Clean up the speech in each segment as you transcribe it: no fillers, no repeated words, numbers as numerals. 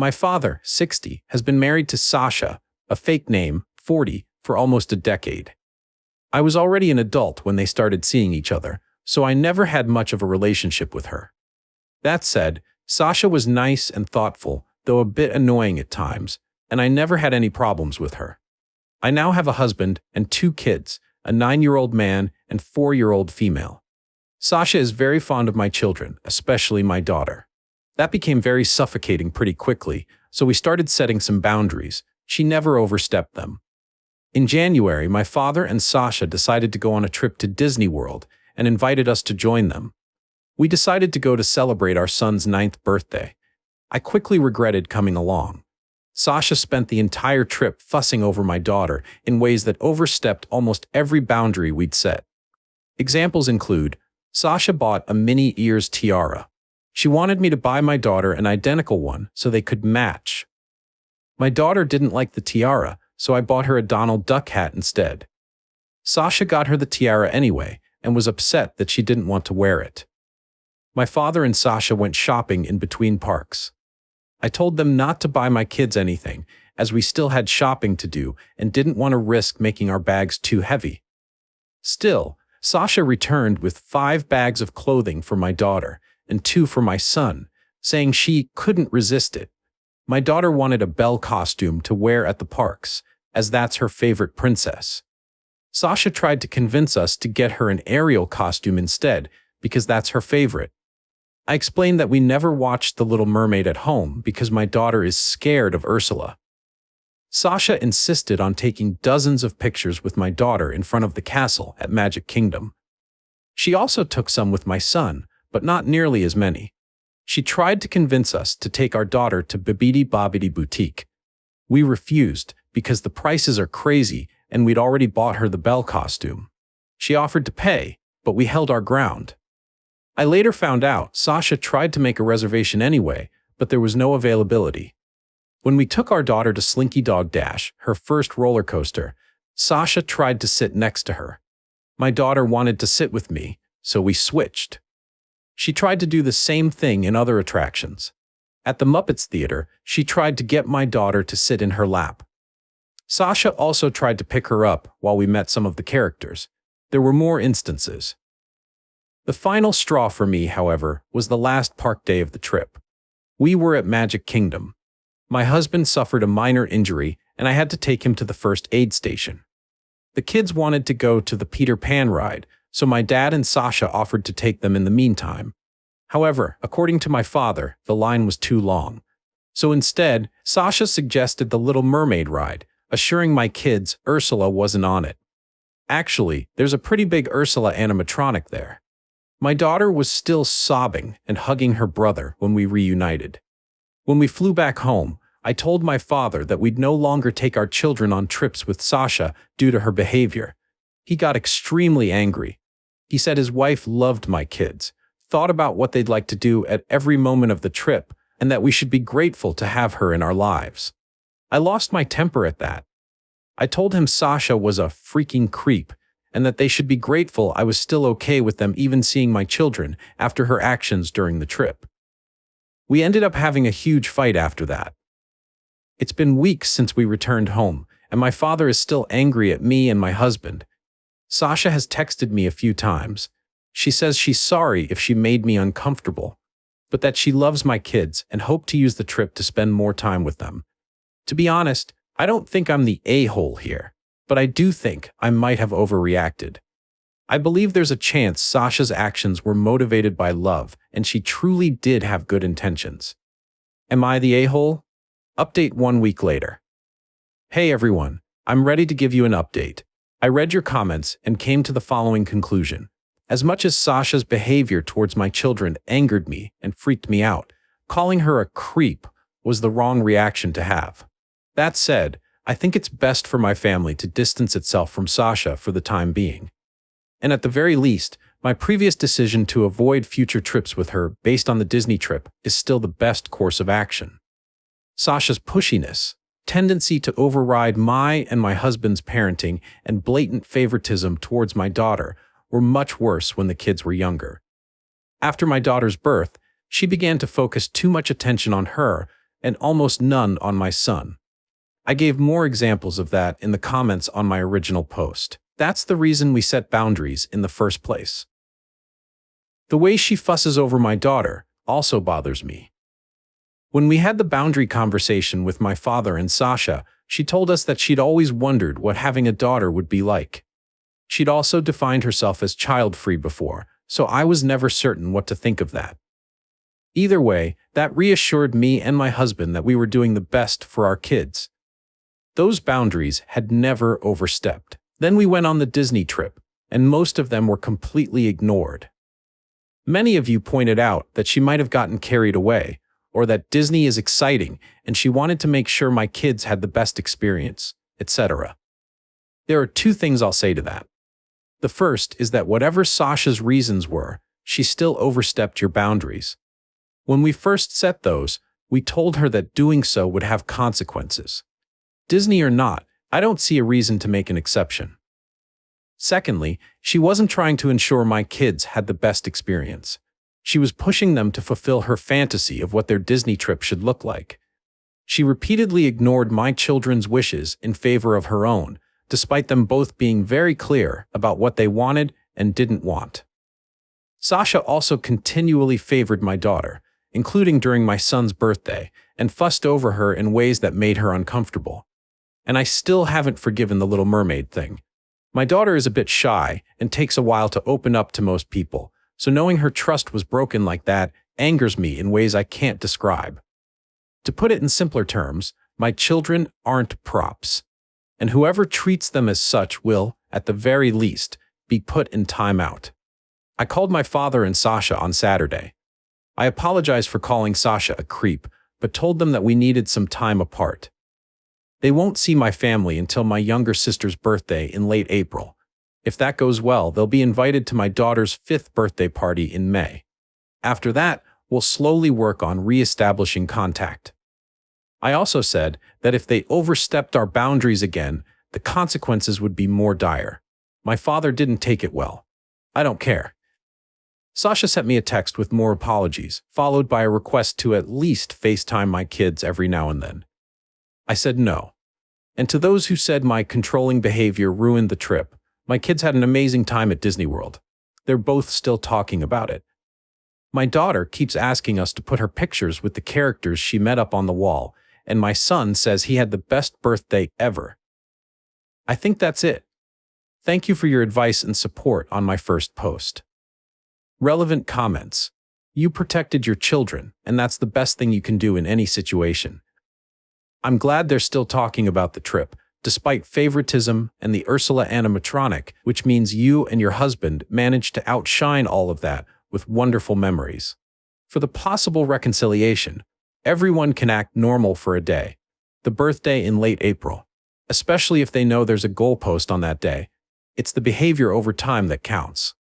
My father, 60, has been married to Sasha, a fake name, 40, for almost a decade. I was already an adult when they started seeing each other, so I never had much of a relationship with her. That said, Sasha was nice and thoughtful, though a bit annoying at times, and I never had any problems with her. I now have a husband and 2 kids, a 9-year-old man and 4-year-old female. Sasha is very fond of my children, especially my daughter. That became very suffocating pretty quickly, so we started setting some boundaries. She never overstepped them. In January, my father and Sasha decided to go on a trip to Disney World and invited us to join them. We decided to go to celebrate our son's 9th birthday. I quickly regretted coming along. Sasha spent the entire trip fussing over my daughter in ways that overstepped almost every boundary we'd set. Examples include, Sasha bought a Minnie ears tiara. She wanted me to buy my daughter an identical one so they could match. My daughter didn't like the tiara, so I bought her a Donald Duck hat instead. Sasha got her the tiara anyway and was upset that she didn't want to wear it. My father and Sasha went shopping in between parks. I told them not to buy my kids anything, as we still had shopping to do and didn't want to risk making our bags too heavy. Still, Sasha returned with 5 bags of clothing for my daughter and 2 for my son, saying she couldn't resist it. My daughter wanted a Belle costume to wear at the parks, as that's her favorite princess. Sasha tried to convince us to get her an Ariel costume instead, because that's her favorite. I explained that we never watched The Little Mermaid at home because my daughter is scared of Ursula. Sasha insisted on taking dozens of pictures with my daughter in front of the castle at Magic Kingdom. She also took some with my son, but not nearly as many. She tried to convince us to take our daughter to Bibbidi Bobbidi Boutique. We refused because the prices are crazy and we'd already bought her the Belle costume. She offered to pay, but we held our ground. I later found out Sasha tried to make a reservation anyway, but there was no availability. When we took our daughter to Slinky Dog Dash, her first roller coaster, Sasha tried to sit next to her. My daughter wanted to sit with me, so we switched. She tried to do the same thing in other attractions. At the Muppets Theater, she tried to get my daughter to sit in her lap. Sasha also tried to pick her up while we met some of the characters. There were more instances. The final straw for me, however, was the last park day of the trip. We were at Magic Kingdom. My husband suffered a minor injury, and I had to take him to the first aid station. The kids wanted to go to the Peter Pan ride, so my dad and Sasha offered to take them in the meantime. However, according to my father, the line was too long. So instead, Sasha suggested the Little Mermaid ride, assuring my kids Ursula wasn't on it. Actually, there's a pretty big Ursula animatronic there. My daughter was still sobbing and hugging her brother when we reunited. When we flew back home, I told my father that we'd no longer take our children on trips with Sasha due to her behavior. He got extremely angry. He said his wife loved my kids, thought about what they'd like to do at every moment of the trip, and that we should be grateful to have her in our lives. I lost my temper at that. I told him Sasha was a freaking creep, and that they should be grateful I was still okay with them even seeing my children after her actions during the trip. We ended up having a huge fight after that. It's been weeks since we returned home, and my father is still angry at me and my husband. Sasha has texted me a few times. She says she's sorry if she made me uncomfortable, but that she loves my kids and hoped to use the trip to spend more time with them. To be honest, I don't think I'm the a-hole here, but I do think I might have overreacted. I believe there's a chance Sasha's actions were motivated by love and she truly did have good intentions. Am I the a-hole? Update 1 week later. Hey everyone, I'm ready to give you an update. I read your comments and came to the following conclusion. As much as Sasha's behavior towards my children angered me and freaked me out, calling her a creep was the wrong reaction to have. That said, I think it's best for my family to distance itself from Sasha for the time being. And at the very least, my previous decision to avoid future trips with her based on the Disney trip is still the best course of action. Sasha's pushiness, tendency to override my and my husband's parenting, and blatant favoritism towards my daughter were much worse when the kids were younger. After my daughter's birth, she began to focus too much attention on her and almost none on my son. I gave more examples of that in the comments on my original post. That's the reason we set boundaries in the first place. The way she fusses over my daughter also bothers me. When we had the boundary conversation with my father and Sasha, she told us that she'd always wondered what having a daughter would be like. She'd also defined herself as child-free before, so I was never certain what to think of that. Either way, that reassured me and my husband that we were doing the best for our kids. Those boundaries had never overstepped. Then we went on the Disney trip, and most of them were completely ignored. Many of you pointed out that she might have gotten carried away, or that Disney is exciting and she wanted to make sure my kids had the best experience, etc. There are two things I'll say to that. The first is that whatever Sasha's reasons were, she still overstepped your boundaries. When we first set those, we told her that doing so would have consequences. Disney or not, I don't see a reason to make an exception. Secondly, she wasn't trying to ensure my kids had the best experience. She was pushing them to fulfill her fantasy of what their Disney trip should look like. She repeatedly ignored my children's wishes in favor of her own, despite them both being very clear about what they wanted and didn't want. Sasha also continually favored my daughter, including during my son's birthday, and fussed over her in ways that made her uncomfortable. And I still haven't forgiven the Little Mermaid thing. My daughter is a bit shy and takes a while to open up to most people, so knowing her trust was broken like that angers me in ways I can't describe. To put it in simpler terms, my children aren't props, and whoever treats them as such will, at the very least, be put in timeout. I called my father and Sasha on Saturday. I apologized for calling Sasha a creep, but told them that we needed some time apart. They won't see my family until my younger sister's birthday in late April. If that goes well, they'll be invited to my daughter's 5th birthday party in May. After that, we'll slowly work on re-establishing contact. I also said that if they overstepped our boundaries again, the consequences would be more dire. My father didn't take it well. I don't care. Sasha sent me a text with more apologies, followed by a request to at least FaceTime my kids every now and then. I said no. And to those who said my controlling behavior ruined the trip, my kids had an amazing time at Disney World. They're both still talking about it. My daughter keeps asking us to put her pictures with the characters she met up on the wall, and my son says he had the best birthday ever. I think that's it. Thank you for your advice and support on my first post. Relevant comments. You protected your children, and that's the best thing you can do in any situation. I'm glad they're still talking about the trip, despite favoritism and the Ursula animatronic, which means you and your husband managed to outshine all of that with wonderful memories. For the possible reconciliation, everyone can act normal for a day, the birthday in late April, especially if they know there's a goalpost on that day. It's the behavior over time that counts.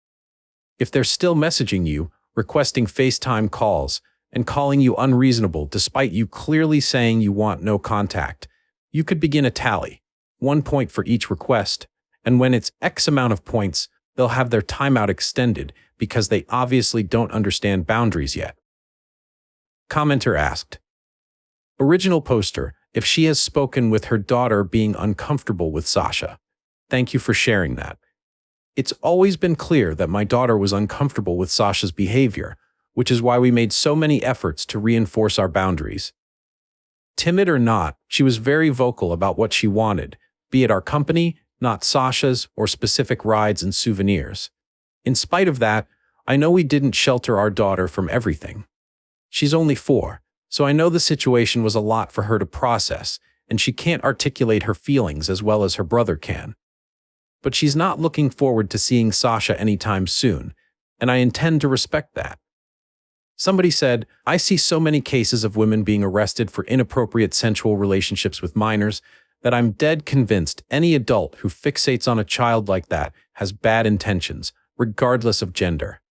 If they're still messaging you, requesting FaceTime calls, and calling you unreasonable despite you clearly saying you want no contact, you could begin a tally, 1 point for each request, and when it's X amount of points, they'll have their timeout extended because they obviously don't understand boundaries yet. Commenter asked, original poster, if she has spoken with her daughter being uncomfortable with Sasha. Thank you for sharing that. It's always been clear that my daughter was uncomfortable with Sasha's behavior, which is why we made so many efforts to reinforce our boundaries. Timid or not, she was very vocal about what she wanted, be it our company, not Sasha's, or specific rides and souvenirs. In spite of that, I know we didn't shelter our daughter from everything. She's only 4, so I know the situation was a lot for her to process, and she can't articulate her feelings as well as her brother can. But she's not looking forward to seeing Sasha anytime soon, and I intend to respect that. Somebody said, I see so many cases of women being arrested for inappropriate sensual relationships with minors that I'm dead convinced any adult who fixates on a child like that has bad intentions, regardless of gender.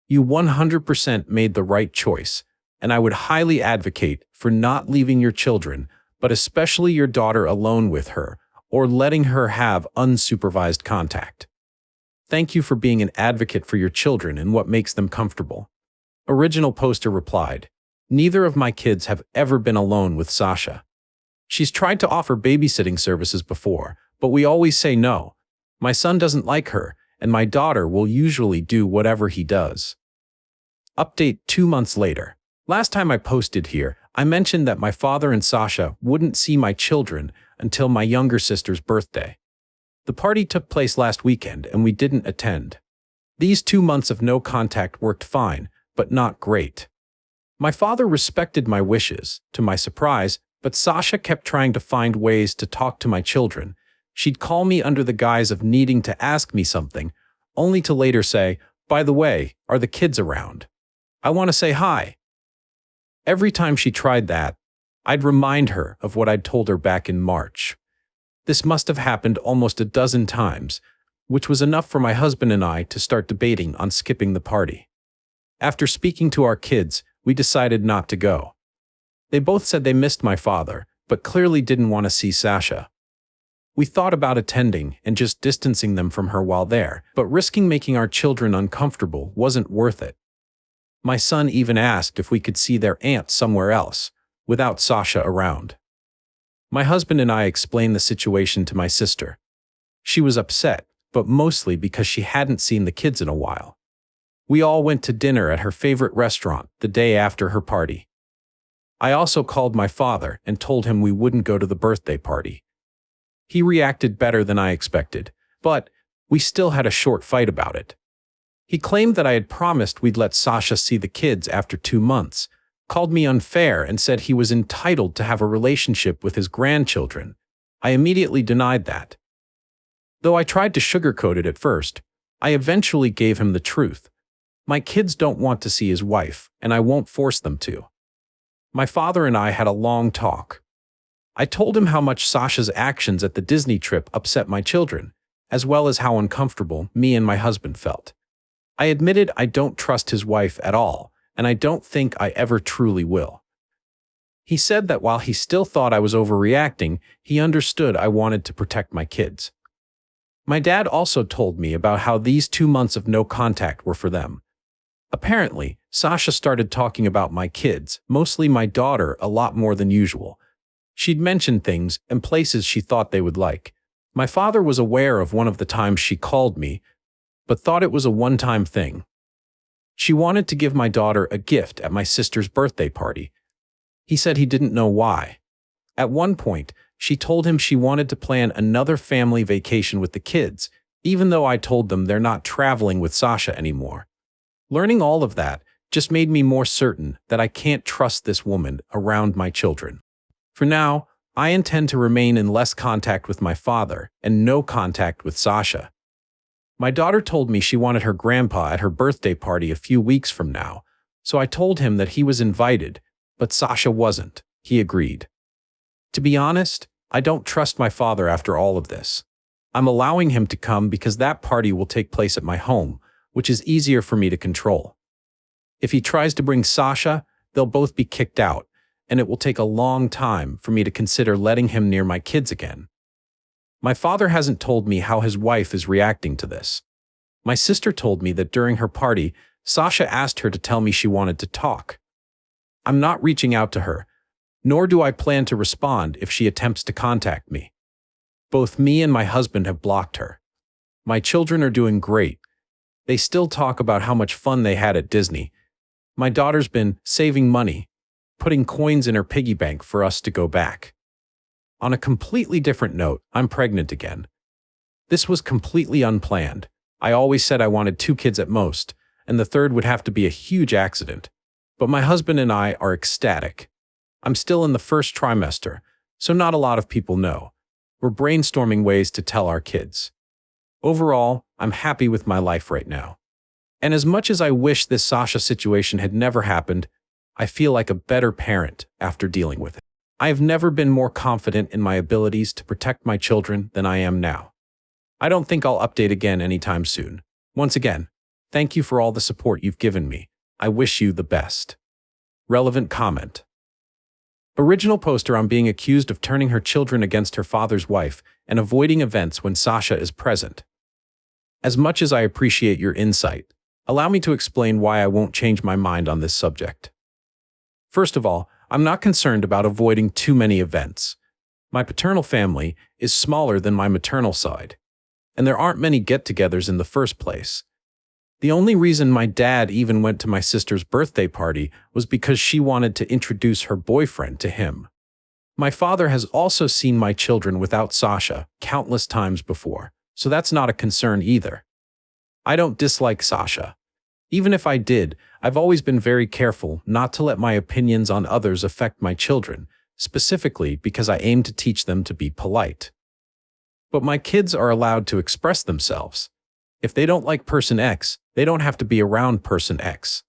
You 100% made the right choice, and I would highly advocate for not leaving your children, but especially your daughter, alone with her, or letting her have unsupervised contact. Thank you for being an advocate for your children and what makes them comfortable. Original poster replied, Neither of my kids have ever been alone with Sasha. She's tried to offer babysitting services before, but we always say no. My son doesn't like her, and my daughter will usually do whatever he does. Update 2 months later. Last time I posted here, I mentioned that my father and Sasha wouldn't see my children until my younger sister's birthday. The party took place last weekend and we didn't attend. These 2 months of no contact worked fine, but not great. My father respected my wishes, to my surprise, but Sasha kept trying to find ways to talk to my children. She'd call me under the guise of needing to ask me something, only to later say, "By the way, are the kids around? I want to say hi." Every time she tried that, I'd remind her of what I'd told her back in March. This must have happened almost a dozen times, which was enough for my husband and I to start debating on skipping the party. After speaking to our kids, we decided not to go. They both said they missed my father, but clearly didn't want to see Sasha. We thought about attending and just distancing them from her while there, but risking making our children uncomfortable wasn't worth it. My son even asked if we could see their aunt somewhere else, without Sasha around. My husband and I explained the situation to my sister. She was upset, but mostly because she hadn't seen the kids in a while. We all went to dinner at her favorite restaurant the day after her party. I also called my father and told him we wouldn't go to the birthday party. He reacted better than I expected, but we still had a short fight about it. He claimed that I had promised we'd let Sasha see the kids after 2 months, called me unfair and said he was entitled to have a relationship with his grandchildren. I immediately denied that. Though I tried to sugarcoat it at first, I eventually gave him the truth. My kids don't want to see his wife, and I won't force them to. My father and I had a long talk. I told him how much Sasha's actions at the Disney trip upset my children, as well as how uncomfortable me and my husband felt. I admitted I don't trust his wife at all, and I don't think I ever truly will. He said that while he still thought I was overreacting, he understood I wanted to protect my kids. My dad also told me about how these 2 months of no contact were for them. Apparently, Sasha started talking about my kids, mostly my daughter, a lot more than usual. She'd mentioned things and places she thought they would like. My father was aware of one of the times she called me, but thought it was a one-time thing. She wanted to give my daughter a gift at my sister's birthday party. He said he didn't know why. At one point, she told him she wanted to plan another family vacation with the kids, even though I told them they're not traveling with Sasha anymore. Learning all of that just made me more certain that I can't trust this woman around my children. For now, I intend to remain in less contact with my father and no contact with Sasha. My daughter told me she wanted her grandpa at her birthday party a few weeks from now, so I told him that he was invited, but Sasha wasn't. He agreed. To be honest, I don't trust my father after all of this. I'm allowing him to come because that party will take place at my home, which is easier for me to control. If he tries to bring Sasha, they'll both be kicked out, and it will take a long time for me to consider letting him near my kids again. My father hasn't told me how his wife is reacting to this. My sister told me that during her party, Sasha asked her to tell me she wanted to talk. I'm not reaching out to her, nor do I plan to respond if she attempts to contact me. Both me and my husband have blocked her. My children are doing great. They still talk about how much fun they had at Disney. My daughter's been saving money, putting coins in her piggy bank for us to go back. On a completely different note, I'm pregnant again. This was completely unplanned. I always said I wanted 2 kids at most, and the third would have to be a huge accident. But my husband and I are ecstatic. I'm still in the first trimester, so not a lot of people know. We're brainstorming ways to tell our kids. Overall, I'm happy with my life right now. And as much as I wish this Sasha situation had never happened, I feel like a better parent after dealing with it. I have never been more confident in my abilities to protect my children than I am now. I don't think I'll update again anytime soon. Once again, thank you for all the support you've given me. I wish you the best. Relevant comment. Original poster on being accused of turning her children against her father's wife and avoiding events when Sasha is present. As much as I appreciate your insight, allow me to explain why I won't change my mind on this subject. First of all, I'm not concerned about avoiding too many events. My paternal family is smaller than my maternal side, and there aren't many get-togethers in the first place. The only reason my dad even went to my sister's birthday party was because she wanted to introduce her boyfriend to him. My father has also seen my children without Sasha countless times before, so that's not a concern either. I don't dislike Sasha. Even if I did, I've always been very careful not to let my opinions on others affect my children, specifically because I aim to teach them to be polite. But my kids are allowed to express themselves. If they don't like person X, they don't have to be around person X.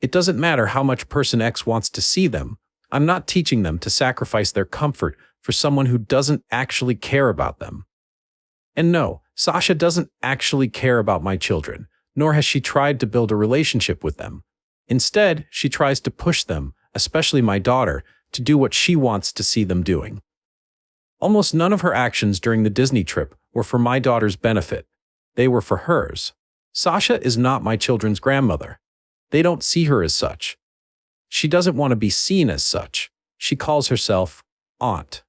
It doesn't matter how much person X wants to see them. I'm not teaching them to sacrifice their comfort for someone who doesn't actually care about them. And no, Sasha doesn't actually care about my children, nor has she tried to build a relationship with them. Instead, she tries to push them, especially my daughter, to do what she wants to see them doing. Almost none of her actions during the Disney trip were for my daughter's benefit. They were for hers. Sasha is not my children's grandmother. They don't see her as such. She doesn't want to be seen as such. She calls herself aunt.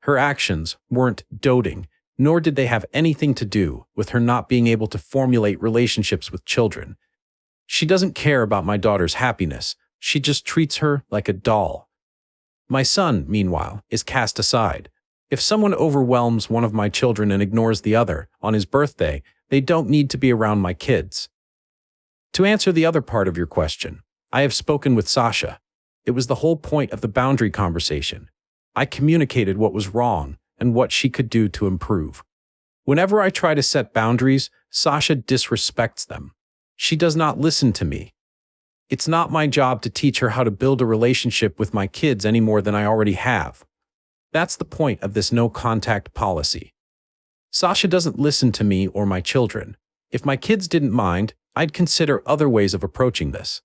Her actions weren't doting, nor did they have anything to do with her not being able to formulate relationships with children. She doesn't care about my daughter's happiness. She just treats her like a doll. My son, meanwhile, is cast aside. If someone overwhelms one of my children and ignores the other on his birthday, they don't need to be around my kids. To answer the other part of your question, I have spoken with Sasha. It was the whole point of the boundary conversation. I communicated what was wrong and what she could do to improve. Whenever I try to set boundaries, Sasha disrespects them. She does not listen to me. It's not my job to teach her how to build a relationship with my kids any more than I already have. That's the point of this no-contact policy. Sasha doesn't listen to me or my children. If my kids didn't mind, I'd consider other ways of approaching this.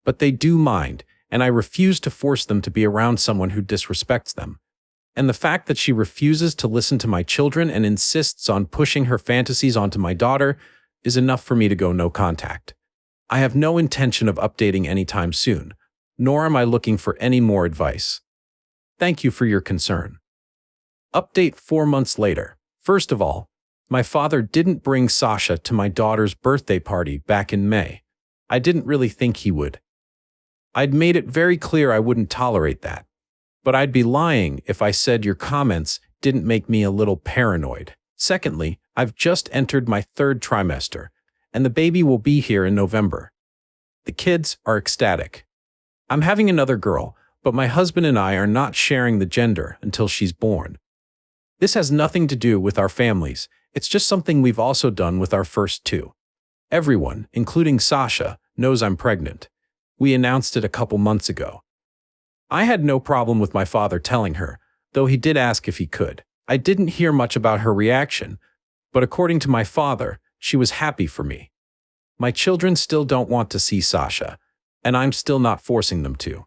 But they do mind, and I refuse to force them to be around someone who disrespects them. And the fact that she refuses to listen to my children and insists on pushing her fantasies onto my daughter is enough for me to go no contact. I have no intention of updating anytime soon, nor am I looking for any more advice. Thank you for your concern. Update 4 months later. First of all, my father didn't bring Sasha to my daughter's birthday party back in May. I didn't really think he would. I'd made it very clear I wouldn't tolerate that. But I'd be lying if I said your comments didn't make me a little paranoid. Secondly, I've just entered my 3rd trimester, and the baby will be here in November. The kids are ecstatic. I'm having another girl, but my husband and I are not sharing the gender until she's born. This has nothing to do with our families. It's just something we've also done with our first 2. Everyone, including Sasha, knows I'm pregnant. We announced it a couple months ago. I had no problem with my father telling her, though he did ask if he could. I didn't hear much about her reaction, but according to my father, she was happy for me. My children still don't want to see Sasha, and I'm still not forcing them to.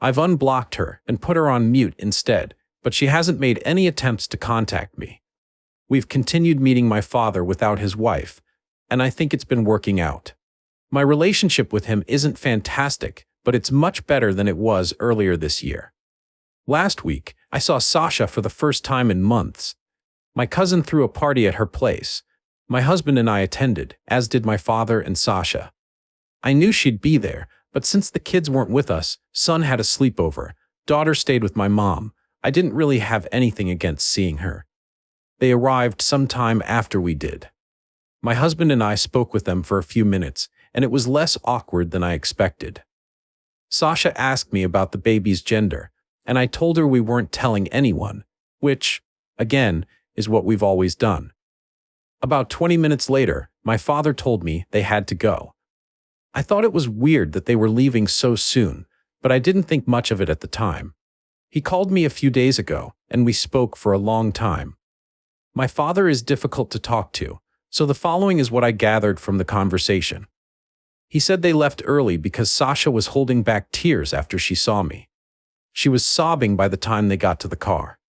I've unblocked her and put her on mute instead, but she hasn't made any attempts to contact me. We've continued meeting my father without his wife, and I think it's been working out. My relationship with him isn't fantastic, but it's much better than it was earlier this year. Last week, I saw Sasha for the first time in months. My cousin threw a party at her place. My husband and I attended, as did my father and Sasha. I knew she'd be there, but since the kids weren't with us, son had a sleepover, daughter stayed with my mom. I didn't really have anything against seeing her. They arrived sometime after we did. My husband and I spoke with them for a few minutes, and it was less awkward than I expected. Sasha asked me about the baby's gender, and I told her we weren't telling anyone, which, again, is what we've always done. About 20 minutes later, my father told me they had to go. I thought it was weird that they were leaving so soon, but I didn't think much of it at the time. He called me a few days ago, and we spoke for a long time. My father is difficult to talk to, so the following is what I gathered from the conversation. He said they left early because Sasha was holding back tears after she saw me. She was sobbing by the time they got to the car.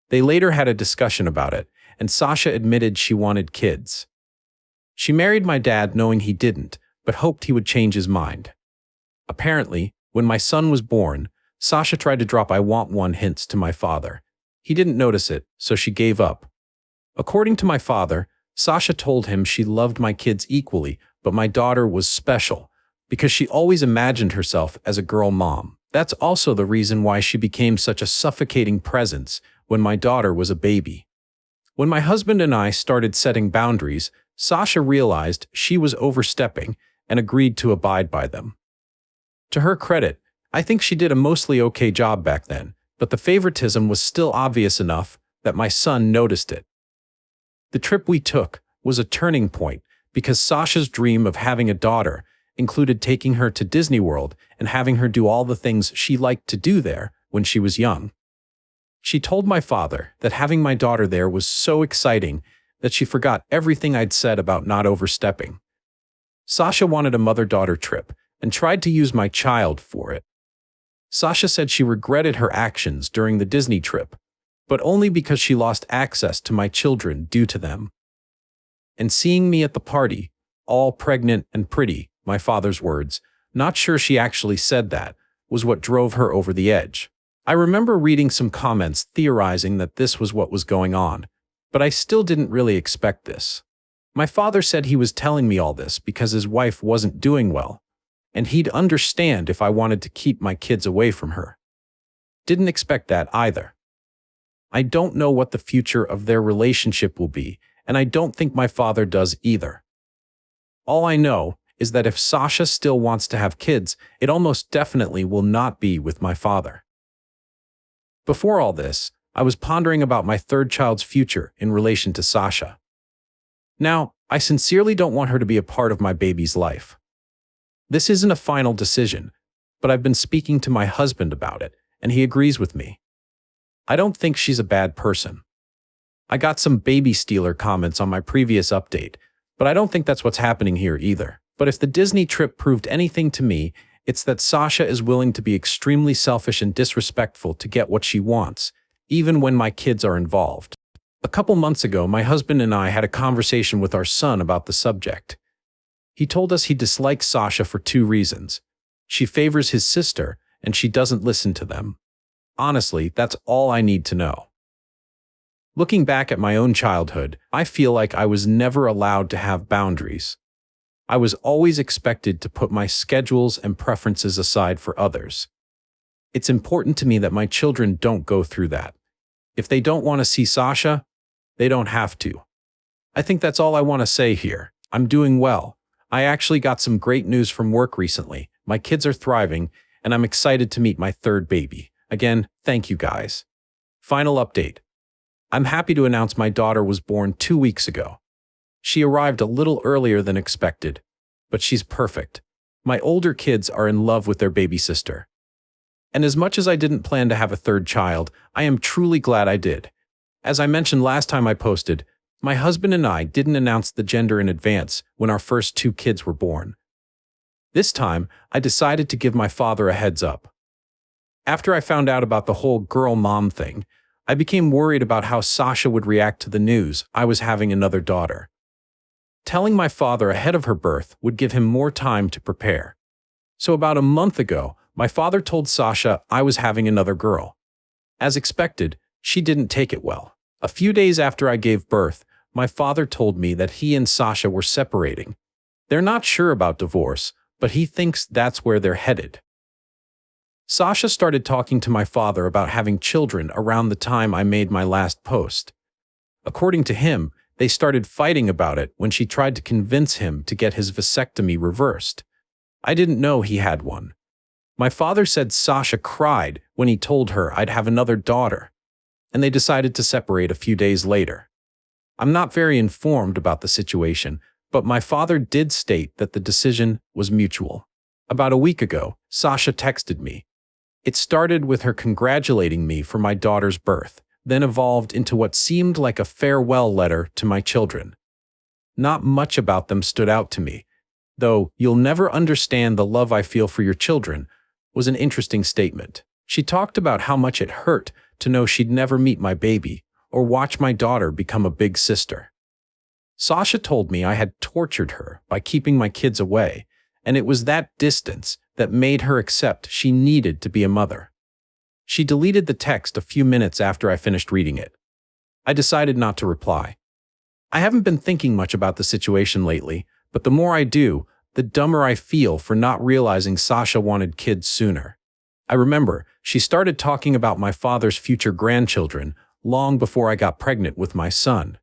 They later had a discussion about it, and Sasha admitted she wanted kids. She married my dad knowing he didn't, but hoped he would change his mind. Apparently, When my son was born, Sasha tried to drop "I want one" hints to my father. He didn't notice it, so she gave up. According to my father, Sasha told him she loved my kids equally, but my daughter was special, because she always imagined herself as a girl mom. That's also the reason why she became such a suffocating presence when my daughter was a baby. When my husband and I started setting boundaries, Sasha realized she was overstepping and agreed to abide by them. To her credit, I think she did a mostly okay job back then, but the favoritism was still obvious enough that my son noticed it. The trip we took was a turning point because Sasha's dream of having a daughter included taking her to Disney World and having her do all the things she liked to do there when she was young. She told my father that having my daughter there was so exciting that she forgot everything I'd said about not overstepping. Sasha wanted a mother-daughter trip and tried to use my child for it. Sasha said she regretted her actions during the Disney trip, but only because she lost access to my children due to them. And seeing me at the party, all pregnant and pretty, my father's words, not sure she actually said that, was what drove her over the edge. I remember reading some comments theorizing that this was what was going on, but I still didn't really expect this. My father said he was telling me all this because his wife wasn't doing well, and he'd understand if I wanted to keep my kids away from her. Didn't expect that either. I don't know what the future of their relationship will be, and I don't think my father does either. All I know is that if Sasha still wants to have kids, it almost definitely will not be with my father. Before all this, I was pondering about my third child's future in relation to Sasha. Now, I sincerely don't want her to be a part of my baby's life. This isn't a final decision, but I've been speaking to my husband about it, and he agrees with me. I don't think she's a bad person. I got some baby stealer comments on my previous update, but I don't think that's what's happening here either. But if the Disney trip proved anything to me, it's that Sasha is willing to be extremely selfish and disrespectful to get what she wants, even when my kids are involved. A couple months ago, my husband and I had a conversation with our son about the subject. He told us he dislikes Sasha for 2 reasons. She favors his sister, and she doesn't listen to them. Honestly, that's all I need to know. Looking back at my own childhood, I feel like I was never allowed to have boundaries. I was always expected to put my schedules and preferences aside for others. It's important to me that my children don't go through that. If they don't want to see Sasha, they don't have to. I think that's all I want to say here. I'm doing well. I actually got some great news from work recently. My kids are thriving, and I'm excited to meet my third baby. Again, thank you guys. Final update. I'm happy to announce my daughter was born 2 weeks ago. She arrived a little earlier than expected, but she's perfect. My older kids are in love with their baby sister. And as much as I didn't plan to have a third child, I am truly glad I did. As I mentioned last time I posted, my husband and I didn't announce the gender in advance when our first 2 kids were born. This time, I decided to give my father a heads up. After I found out about the whole girl mom thing, I became worried about how Sasha would react to the news I was having another daughter. Telling my father ahead of her birth would give him more time to prepare. So about a month ago, my father told Sasha I was having another girl. As expected, she didn't take it well. A few days after I gave birth, my father told me that he and Sasha were separating. They're not sure about divorce, but he thinks that's where they're headed. Sasha started talking to my father about having children around the time I made my last post. According to him, they started fighting about it when she tried to convince him to get his vasectomy reversed. I didn't know he had one. My father said Sasha cried when he told her I'd have another daughter, and they decided to separate a few days later. I'm not very informed about the situation, but my father did state that the decision was mutual. About a week ago, Sasha texted me. It started with her congratulating me for my daughter's birth, then evolved into what seemed like a farewell letter to my children. Not much about them stood out to me, though "you'll never understand the love I feel for your children" was an interesting statement. She talked about how much it hurt to know she'd never meet my baby or watch my daughter become a big sister. Sasha told me I had tortured her by keeping my kids away, and it was that distance that made her accept she needed to be a mother. She deleted the text a few minutes after I finished reading it. I decided not to reply. I haven't been thinking much about the situation lately, but the more I do, the dumber I feel for not realizing Sasha wanted kids sooner. I remember she started talking about my father's future grandchildren long before I got pregnant with my son.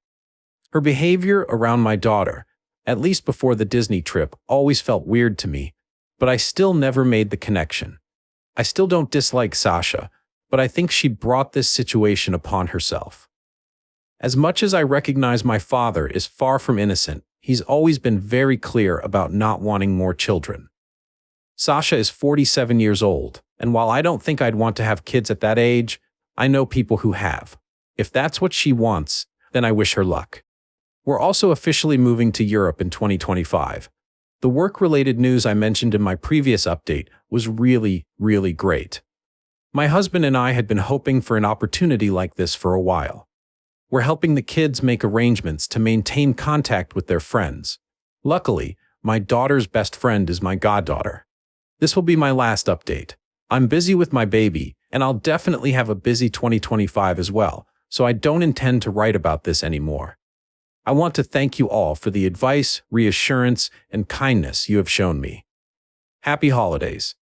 Her behavior around my daughter, at least before the Disney trip, always felt weird to me, but I still never made the connection. I still don't dislike Sasha, but I think she brought this situation upon herself. As much as I recognize my father is far from innocent, he's always been very clear about not wanting more children. Sasha is 47 years old, and while I don't think I'd want to have kids at that age, I know people who have. If that's what she wants, then I wish her luck. We're also officially moving to Europe in 2025. The work-related news I mentioned in my previous update was really great. My husband and I had been hoping for an opportunity like this for a while. We're helping the kids make arrangements to maintain contact with their friends. Luckily, my daughter's best friend is my goddaughter. This will be my last update. I'm busy with my baby, and I'll definitely have a busy 2025 as well, so I don't intend to write about this anymore. I want to thank you all for the advice, reassurance, and kindness you have shown me. Happy holidays.